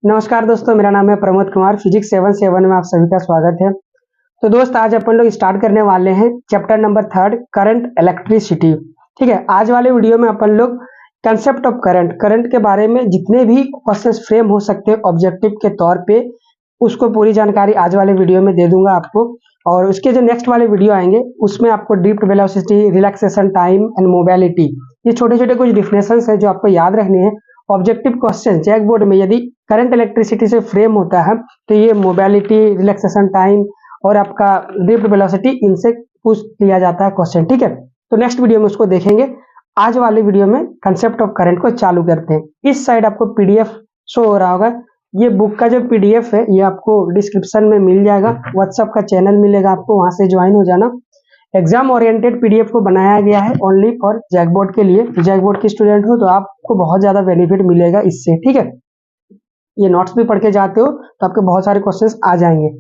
नमस्कार दोस्तों, मेरा नाम है प्रमोद कुमार। फिजिक्स 77 में आप सभी का स्वागत है। तो दोस्त, आज अपन लोग स्टार्ट करने वाले हैं चैप्टर नंबर 3, करंट इलेक्ट्रिसिटी। ठीक है, आज वाले वीडियो में अपन लोग कंसेप्ट ऑफ करंट के बारे में जितने भी क्वेश्चंस फ्रेम हो सकते हैं ऑब्जेक्टिव के तौर पे, उसको पूरी जानकारी आज वाले वीडियो में दे दूंगा आपको। और उसके जो नेक्स्ट वाले वीडियो आएंगे उसमें आपको drift velocity, relaxation time and mobility, ये छोटे छोटे कुछ डिफिनेशंस है जो आपको याद रखने हैं। ऑब्जेक्टिव क्वेश्चन चेक बोर्ड में यदि करंट इलेक्ट्रिसिटी से फ्रेम होता है तो ये मोबिलिटी, रिलैक्सेशन टाइम और आपका ड्रिफ्ट वेलोसिटी, इनसे पूछ लिया जाता है क्वेश्चन। ठीक है, तो नेक्स्ट वीडियो में उसको देखेंगे। आज वाले वीडियो में कंसेप्ट ऑफ करंट को चालू करते हैं। इस साइड आपको पीडीएफ शो हो रहा होगा। ये बुक का जो पीडीएफ है ये आपको डिस्क्रिप्शन में मिल जाएगा। व्हाट्सएप का चैनल मिलेगा आपको, वहां से ज्वाइन हो जाना। एग्जाम ओरिएंटेड पीडीएफ को बनाया गया है ओनली फॉर जैकबोर्ड के लिए। तो जैकबोर्ड के स्टूडेंट हो तो आपको बहुत ज्यादा बेनिफिट मिलेगा इससे। ठीक है, ये नोट्स भी पढ़ के जाते हो तो आपके बहुत सारे क्वेश्चंस आ जाएंगे,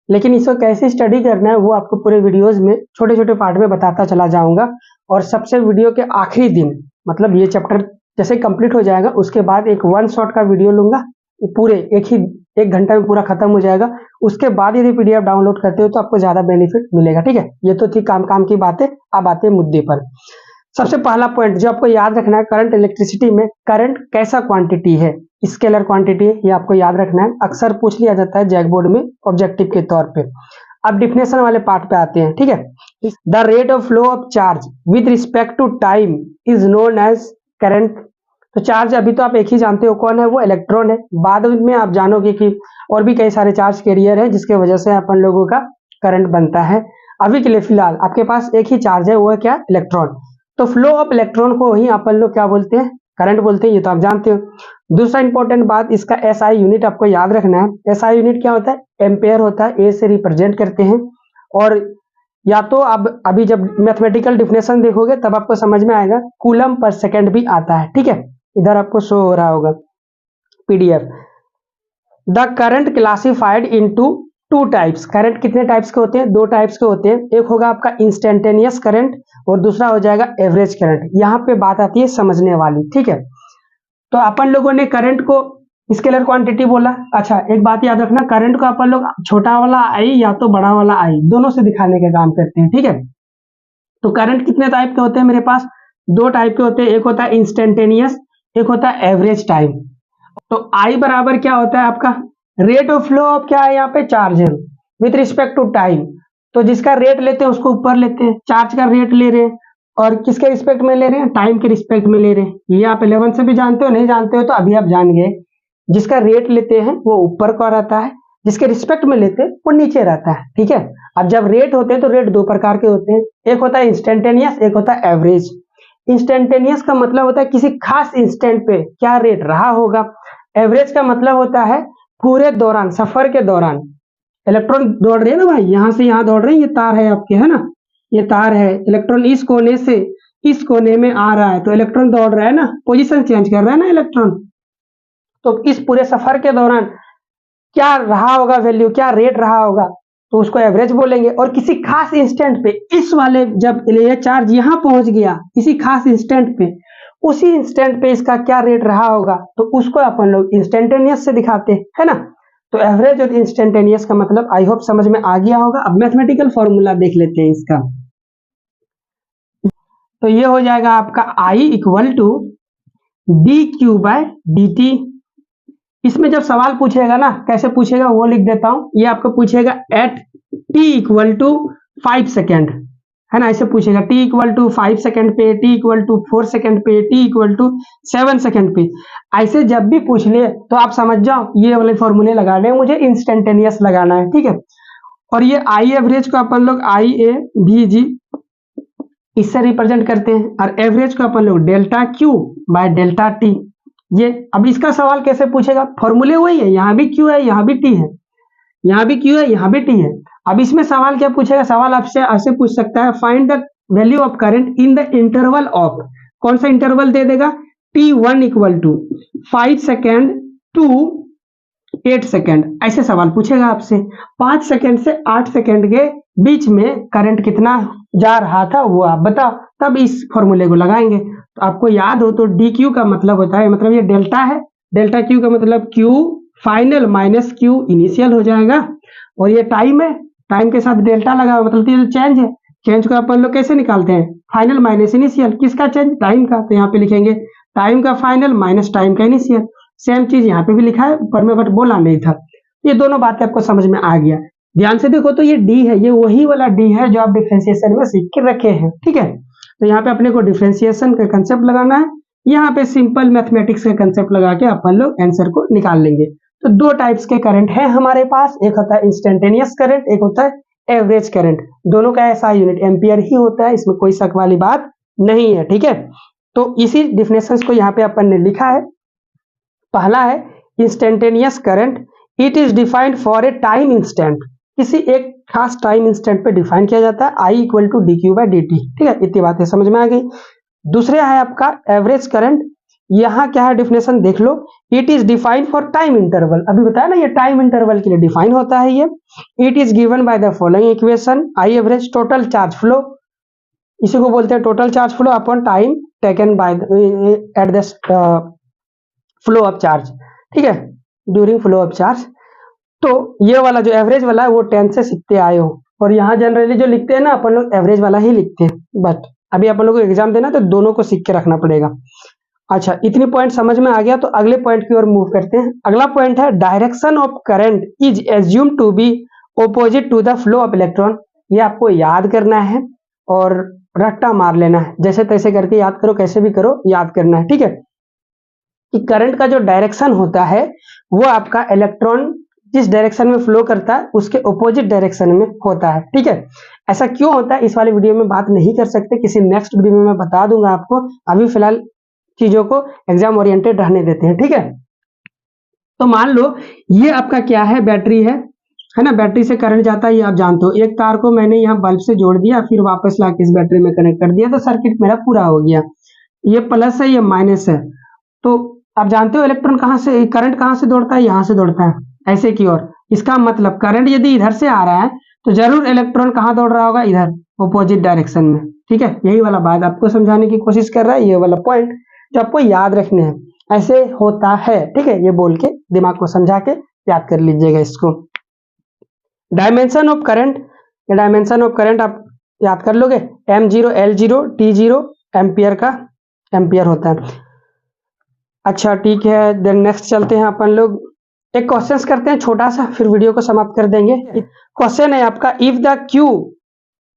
लेकिन इसको कैसे स्टडी करना है वो आपको पूरे वीडियोस में छोटे छोटे पार्ट में बताता चला जाऊंगा। और सबसे वीडियो के आखिरी दिन, मतलब ये चैप्टर जैसे कंप्लीट हो जाएगा उसके बाद एक वन शॉट का वीडियो लूंगा। ये पूरे एक घंटा में पूरा खत्म हो जाएगा। उसके बाद यदि पीडीएफ डाउनलोड करते हो तो आपको ज्यादा बेनिफिट मिलेगा। ठीक है, ये तो थी काम की बातें। अब आते हैं मुद्दे पर। सबसे पहला पॉइंट जो आपको याद रखना है, करंट इलेक्ट्रिसिटी में करंट कैसा क्वांटिटी है, स्केलर क्वांटिटी है, ये आपको याद रखना है। अक्सर पूछ लिया जाता है जैकबोर्ड में ऑब्जेक्टिव के तौर पे। अब डिफिनेशन वाले पार्ट पे आते हैं। ठीक है, the rate of flow of charge with respect to time is known as current. तो चार्ज अभी तो आप एक ही जानते हो कौन है, वो इलेक्ट्रॉन है। बाद में आप जानोगे कि और भी कई सारे चार्ज कैरियर है जिसके वजह से अपन लोगों का करंट बनता है। अभी के लिए फिलहाल आपके पास एक ही चार्ज है, वो है क्या, इलेक्ट्रॉन। तो फ्लो ऑफ इलेक्ट्रॉन को ही अपन लोग क्या बोलते हैं, करंट बोलते हैं। ये तो आप जानते हो। दूसरा इंपॉर्टेंट बात, इसका एसआई यूनिट आपको याद रखना है। एसआई यूनिट क्या होता है, एम्पेयर होता है। ए से रिप्रेजेंट करते हैं। और या तो अब अभी जब मैथमेटिकल डिफिनेशन देखोगे तब आपको समझ में आएगा, कूलम पर सेकंड भी आता है। ठीक है, इधर आपको शो हो रहा होगा PDF. The current classified into two types. Current कितने टाइप्स के होते हैं, दो टाइप्स के होते हैं। एक होगा आपका इंस्टेंटेनियस करंट और दूसरा हो जाएगा एवरेज करंट। यहाँ पे बात आती है समझने वाली। ठीक है, तो अपन लोगों ने करंट को स्केलर क्वांटिटी बोला। अच्छा, एक बात याद रखना, करंट को अपन लोग छोटा वाला आई या तो बड़ा वाला आई दोनों से दिखाने का काम करते हैं। ठीक है, तो करंट कितने टाइप के होते हैं मेरे पास, दो टाइप के होते हैं। एक होता है इंस्टेंटेनियस, एक होता है एवरेज टाइम। तो आई बराबर क्या होता है आपका, रेट ऑफ फ्लो ऑफ क्या है, यहाँ पे चार्ज है विथ रिस्पेक्ट टू टाइम। तो जिसका रेट लेते हैं उसको ऊपर लेते हैं, चार्ज का रेट ले रहे हैं। और किसके रिस्पेक्ट में ले रहे हैं, टाइम के रिस्पेक्ट में ले रहे हैं। ये आप 11 से भी जानते हो, नहीं जानते हो तो अभी आप जान गए। जिसका रेट लेते हैं वो ऊपर का रहता है, जिसके रिस्पेक्ट में लेते हैं वो नीचे रहता है। ठीक है, अब जब रेट होते हैं तो रेट दो प्रकार के होते हैं। एक होता है इंस्टेंटेनियस, एक होता है एवरेज। इंस्टेंटेनियस का मतलब होता है किसी खास इंस्टेंट पे क्या रेट रहा होगा। एवरेज का मतलब होता है पूरे दौरान, सफर के दौरान। इलेक्ट्रॉन दौड़ रहे हैं ना भाई, यहां से यहां दौड़ रहे हैं, ये तार है आपके, है ना, ये तार है। इलेक्ट्रॉन इस कोने से इस कोने में आ रहा है तो इलेक्ट्रॉन दौड़ रहा है ना, पोजीशन चेंज कर रहा है ना इलेक्ट्रॉन। तो इस पूरे सफर के दौरान क्या रहा होगा वैल्यू, क्या रेट रहा होगा, तो उसको एवरेज बोलेंगे। और किसी खास इंस्टेंट पे, इस वाले जब ये चार्ज यहां पहुंच गया किसी खास इंस्टेंट पे, उसी इंस्टेंट पे इसका क्या रेट रहा होगा, तो उसको अपन लोग इंस्टेंटेनियस से दिखाते हैं, है ना। तो एवरेज और इंस्टेंटेनियस का मतलब आई होप समझ में आ गया होगा। अब मैथमेटिकल फॉर्मूला देख लेते हैं इसका। तो ये हो जाएगा आपका I equal to D Q by D T. इसमें जब सवाल पूछेगा ना, कैसे पूछेगा वो लिख देता हूं। ये आपको पूछेगा at t equal to 5 second, है ना, ऐसे पूछेगा। टी इक्वल टू 5 सेकेंड पे, टी इक्वल टू 4 सेकेंड पे, टी इक्वल टू 7 सेकेंड पे। ऐसे जब भी पूछ ले तो आप समझ जाओ ये वाले फॉर्मूले लगाने हैं, मुझे इंस्टेंटेनियस लगाना है। ठीक है, और ये आई एवरेज को अपन लोग आई ए बी जी इससे रिप्रेजेंट करते हैं, और एवरेज को अपन लोग delta Q by delta T. ये अब इसका सवाल कैसे पूछेगा, फॉर्मूले वही है, यहाँ भी क्यू है, यहाँ भी टी है, यहाँ भी क्यू है, यहाँ भी टी है। अब इसमें सवाल क्या पूछेगा, सवाल आपसे ऐसे पूछ सकता है, find the value of current in the interval of, कौन सा इंटरवल दे देगा, T1 equal to 5 second to 8 second. ऐसे सवाल पूछेगा आपसे। 5 सेकेंड से 8 सेकेंड के बीच में करंट कितना जा रहा था वो आप बताओ, तब इस फॉर्मूले को लगाएंगे। तो आपको याद हो तो डी क्यू का मतलब होता है, मतलब ये डेल्टा है, डेल्टा क्यू का मतलब Q final minus Q initial हो जाएगा, और ये टाइम है, टाइम के साथ डेल्टा लगा हुआ मतलब ये चेंज है, चेंज को अपन लोग कैसे निकालते हैं, फाइनल माइनस इनिशियल, किसका चेंज, टाइम का, तो यहाँ पे लिखेंगे टाइम का फाइनल माइनस टाइम का इनिशियल। सेम चीज यहाँ पे भी लिखा है पर मैं बट बोला नहीं था। ये दोनों बातें आपको समझ में आ गया। ध्यान से देखो तो ये डी है, ये वही वाला डी है जो आप डिफरेंशिएशन में सीख के रखे हैं, ठीक है। तो यहाँ पे अपने को डिफरेंशिएशन का कंसेप्ट लगाना है, यहाँ पे सिंपल मैथमेटिक्स का कंसेप्ट लगा के अपन लोग आंसर को निकाल लेंगे। तो दो टाइप्स के करंट है हमारे पास, एक होता है इंस्टेंटेनियस करंट, एक होता है एवरेज करंट। दोनों का ऐसा यूनिट एम्पियर ही होता है, इसमें कोई शक वाली बात नहीं है, ठीक है। तो इसी डिफिनेशंस को यहाँ पे अपन ने लिखा है। पहला है instantaneous current, it is defined for a time instant, किसी एक खास टाइम इंस्टेंट पे डिफाइन किया जाता है, I equal to D Q by D T, ठीक है। इतनी बातें समझ में आ गई। दूसरा है आपका एवरेज करंट, यहाँ क्या है डिफिनेशन देख लो, it is defined for time interval, अभी बताया ना ये टाइम इंटरवल के लिए डिफाइन होता है ये। It is given by the following equation, I average total charge flow, इसी को बोलते हैं total charge flow upon time taken by at the flow of charge, ठीक है, ड्यूरिंग फ्लो ऑफ चार्ज। तो ये वाला जो एवरेज वाला है वो 10 से सीखते आए हो, और यहाँ जनरली जो लिखते हैं ना अपन लोग एवरेज वाला ही लिखते हैं, बट अभी अपन लोग को एग्जाम देना तो दोनों को सीख के रखना पड़ेगा। अच्छा, इतनी पॉइंट समझ में आ गया, तो अगले पॉइंट की ओर मूव करते हैं। अगला पॉइंट है direction of current is assume to be opposite to the flow of electron. ये आपको याद करना है और रट्टा मार लेना है, जैसे तैसे करके याद करो, कैसे भी करो याद करना है, ठीक है। कि करंट का जो डायरेक्शन होता है वो आपका इलेक्ट्रॉन जिस डायरेक्शन में फ्लो करता है उसके ऑपोजिट डायरेक्शन में होता है, ठीक है। ऐसा क्यों होता है इस वाले वीडियो में बात नहीं कर सकते, किसी नेक्स्ट वीडियो में मैं बता दूंगा आपको, अभी फिलहाल चीजों को एग्जाम ओरिएंटेड रहने देते हैं, ठीक है। तो मान लो ये आपका क्या है, बैटरी है ना, बैटरी से करंट जाता है ये आप जानते हो। एक तार को मैंने यहाँ बल्ब से जोड़ दिया, फिर वापस लाके इस बैटरी में कनेक्ट कर दिया, तो सर्किट मेरा पूरा हो गया। ये प्लस है, ये माइनस है, तो आप जानते हो इलेक्ट्रॉन कहाँ से, करंट कहाँ से दौड़ता है, यहाँ से दौड़ता है, ऐसे की ओर। इसका मतलब करंट यदि इधर से आ रहा है तो जरूर इलेक्ट्रॉन कहाँ दौड़ रहा होगा, इधर, ऑपोजिट डायरेक्शन में, ठीक है। यही वाला बात आपको समझाने की कोशिश कर रहा है, ये वाला पॉइंट जो आपको याद रखने हैं, ऐसे होता है, ठीक है। ये बोल के दिमाग को समझा के याद कर लीजिएगा इसको। डायमेंशन ऑफ करंट, ये डायमेंशन ऑफ करंट आप याद कर लोगे, M0 L0 T0 एम्पियर का एम्पियर होता है। अच्छा ठीक है, देन नेक्स्ट चलते हैं अपन लोग, एक क्वेश्चन करते हैं छोटा सा, फिर वीडियो को समाप्त कर देंगे। क्वेश्चन है आपका,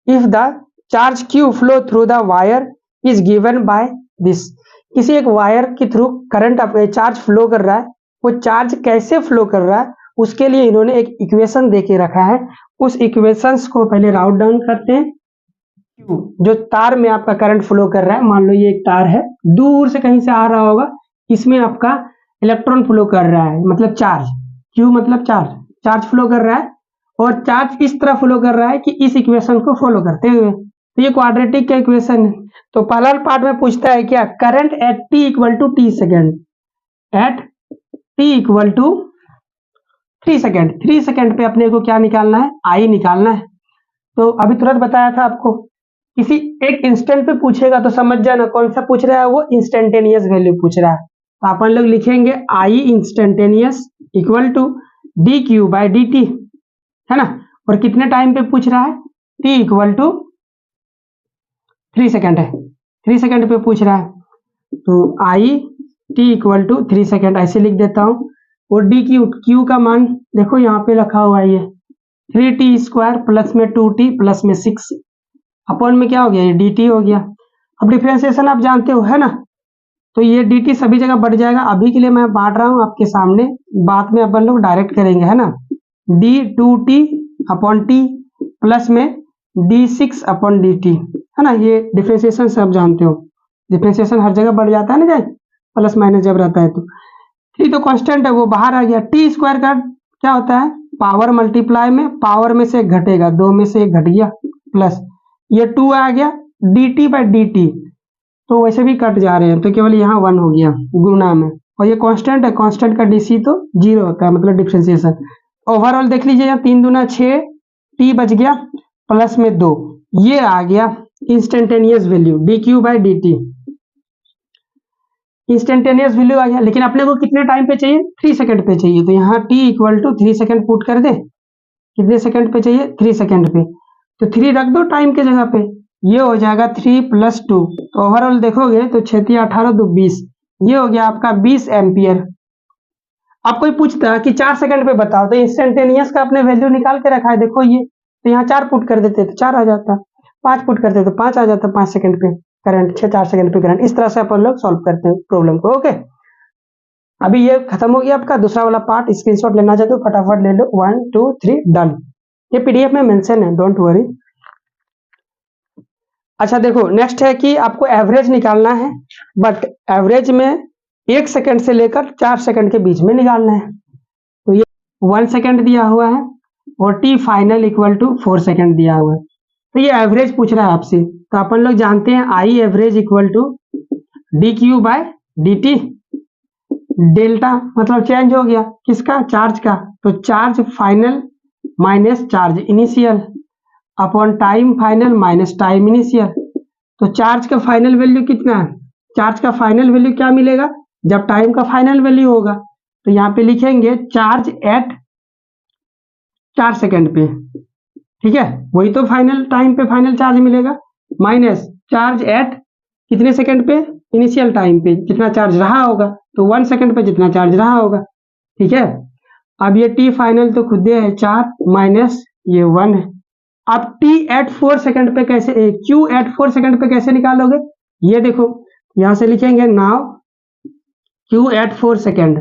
if the charge Q flow through the wire is given by this, किसी एक वायर के थ्रू करंट चार्ज फ्लो कर रहा है, वो चार्ज कैसे फ्लो कर रहा है उसके लिए इन्होंने एक इक्वेशन दे के रखा है। उस इक्वेशंस को पहले राउट डाउन करते हैं। क्यू जो तार में आपका करंट फ्लो कर रहा है, मान लो ये एक तार है, दूर से कहीं से आ रहा होगा, इसमें आपका इलेक्ट्रॉन फ्लो कर रहा है, मतलब चार्ज, क्यू मतलब चार्ज फ्लो कर रहा है, और चार्ज इस तरह फ्लो कर रहा है कि इस इक्वेशन को फॉलो करते हुए, तो ये क्वाड्रेटिक का इक्वेशन है। तो पहला पार्ट में पूछता है क्या, current at t equal to t second, at t equal to 3 second, 3 second पे अपने को क्या निकालना है, आई निकालना है। तो अभी तुरंत बताया था आपको, किसी एक इंस्टेंट पे पूछेगा तो समझ जाना कौन सा पूछ रहा है, वो इंस्टेंटेनियस वैल्यू पूछ रहा है। तो अपन लोग लिखेंगे I instantaneous equal to D Q by D T, है ना, और कितने टाइम पे पूछ रहा है, टी इक्वल टू 3 सेकेंड है, 3 सेकेंड पे पूछ रहा है, तो I t equal to 3 second ऐसे लिख देता हूँ। और डी क्यू का मान देखो यहाँ पे रखा हुआ है, ये 3t स्क्वायर प्लस में 2t प्लस में 6 अपॉन में क्या हो गया, ये dt हो गया। अब डिफरेंशिएशन आप जानते हो, है ना, तो ये dt सभी जगह बढ़ जाएगा, अभी के लिए मैं बांट रहा हूँ आपके सामने, बाद में अपन लोग डायरेक्ट करेंगे, है ना, d2t अपॉन t प्लस में d6 अपॉन dt, है ना। ये डिफरेंशिएशन सब जानते हो, डिफरेंशिएशन हर जगह बढ़ जाता है ना, जाए प्लस माइनस जब रहता है तो। थ्री तो कांस्टेंट है, वो बाहर आ गया। टी स्क्वायर का क्या होता है, पावर मल्टीप्लाई में पावर में से एक घटेगा, 2 में से एक घट गया, प्लस ये 2 आ गया D T by D T, तो वैसे भी कट जा रहे हैं, तो केवल यहाँ 1 हो गया गुना में, और ये कांस्टेंट है, कांस्टेंट का डीसी तो 0 होता है, मतलब डिफरेंशिएशन। ओवरऑल देख लीजिए, यहाँ 3 दूना 6, टी बच गया प्लस में 2, ये आ गया instantaneous value D Q by D T. Instantaneous value आ गया, लेकिन अपने को कितने टाइम पे चाहिए, 3 सेकंड पे चाहिए, तो यहाँ t equal to 3 second put कर दे। कितने सेकंड पे चाहिए, 3 सेकंड पे, तो 3 रख दो टाइम के जगह पे, ये हो जाएगा 3 + 2, तो ओवरऑल देखोगे तो 6 × 18 = 20, ये हो गया आपका 20 एम्पियर। अब कोई पूछता है कि 4 सेकंड पे बताओ, तो इंस्टेंटेनियस का आपने वैल्यू निकाल के रखा है, देखो ये, तो यहाँ 4 पुट कर देते तो 4 आ जाता, 5 पुट करते तो 5 आ जाता, 5 सेकंड पे करंट, 4 सेकंड पे करंट। इस तरह से अपन लोग सॉल्व करते हैं प्रॉब्लम को। ओके, अभी ये खत्म हो गया आपका दूसरा वाला पार्ट। स्क्रीनशॉट लेना चाहते हो फटाफट ले लो, 1 2 3 डन। ये पीडीएफ में मेंशन है, डोंट वरी। अच्छा देखो, नेक्स्ट है कि आपको एवरेज निकालना है, बट एवरेज में 1 सेकंड से लेकर 4 सेकंड के बीच में निकालना है। तो ये 1 सेकंड दिया हुआ है और t final equal to 4 second दिया हुआ है, तो ये एवरेज पूछ रहा है आपसे। तो अपन लोग जानते हैं I average equal to dq/dt। Delta मतलब चेंज हो गया किसका, चार्ज का, तो charge final minus charge initial upon time final minus time initial. तो चार्ज का फाइनल वैल्यू कितना है, चार्ज का फाइनल वैल्यू क्या मिलेगा जब टाइम का फाइनल वैल्यू होगा, तो यहाँ पे लिखेंगे चार्ज एट 4 सेकंड पे, ठीक है, वही तो फाइनल टाइम पे फाइनल चार्ज मिलेगा, माइनस चार्ज एट कितने सेकंड पे, इनिशियल टाइम पे जितना चार्ज रहा होगा, तो 1 सेकंड पे जितना चार्ज रहा होगा, ठीक है। अब ये टी फाइनल तो खुद है 4 माइनस ये 1 है। अब टी एट 4 सेकंड पे कैसे, क्यू एट 4 सेकंड पे कैसे निकालोगे, ये देखो यहां से लिखेंगे now Q at 4 second,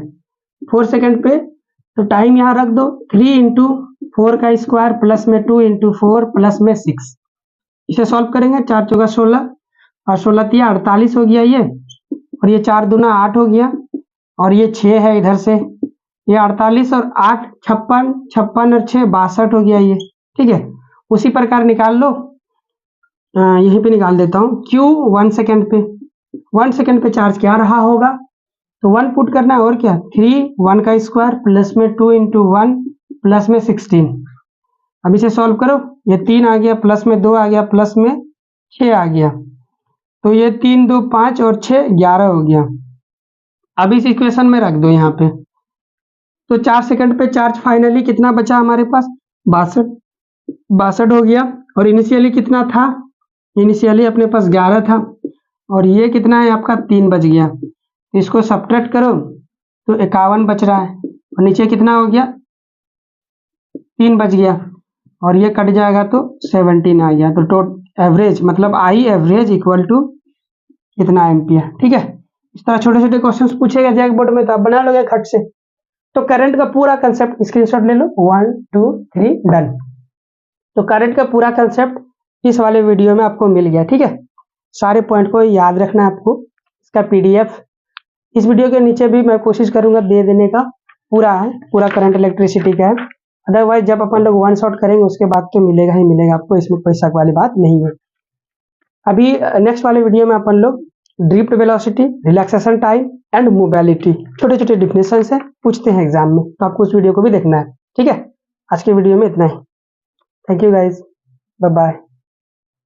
4 second पे, तो टाइम यहां रख दो, 3 × 4 का स्क्वायर प्लस में 2 × 4 प्लस में 6, इसे सॉल्व करेंगे, 4 × 4 = 16 और 16 × 3 = 48 हो गया ये, और ये 4 × 2 = 8 हो गया, और ये 6 है इधर से, ये 48 और 8 56, 56 और 6 62 हो गया ये, ठीक है। उसी प्रकार निकाल लो, यहीं पे निकाल देता हूँ, क्यू 1 सेकंड पे, 1 सेकंड पे चार्ज क्या रहा होगा, तो 1 पुट करना है, और क्या, 3 1 का स्क्वायर प्लस में 2 × 1 प्लस में 16। अब इसे सॉल्व करो, ये 3 आ गया प्लस में 2 आ गया प्लस में 6 आ गया, तो ये 3 2 5 और 6 11 हो गया। अब इस इक्वेशन में रख दो यहाँ पे, तो 4 सेकंड पे चार्ज फाइनली कितना बचा हमारे पास, 62 हो गया, और इनिशियली कितना था, इनिशियली अपने पास 11 था, और ये कितना है आपका 3 बच गया, इसको सब्ट्रैक्ट करो तो 51 बच रहा है, और नीचे कितना हो गया, 3 बच गया, और ये कट जाएगा तो 17 आ गया। तो एवरेज मतलब आई एवरेज इक्वल टू कितना एम्पियर, ठीक है। इस तरह छोटे छोटे क्वेश्चंस पूछेगा जैक बोर्ड में, तो आप बना लोगे खट से। तो करंट का पूरा कंसेप्ट स्क्रीनशॉट ले लो, 1 2 3 डन। तो करंट का पूरा कंसेप्ट इस वाले वीडियो में आपको मिल गया, ठीक है। सारे पॉइंट को याद रखना है आपको। इसका पीडीएफ इस वीडियो के नीचे भी मैं कोशिश करूंगा दे देने का, पूरा है, पूरा करंट इलेक्ट्रिसिटी का है। अदरवाइज जब अपन लोग वन शॉट करेंगे उसके बाद तो मिलेगा ही मिलेगा आपको, इसमें कोई शक वाली बात नहीं है। अभी नेक्स्ट वाले वीडियो में अपन लोग drift velocity, relaxation time and mobility, छोटे छोटे डिफिनेशन से पूछते हैं एग्जाम में, तो आपको उस वीडियो को भी देखना है, ठीक है। आज के वीडियो में इतना ही, thank you guys, bye bye.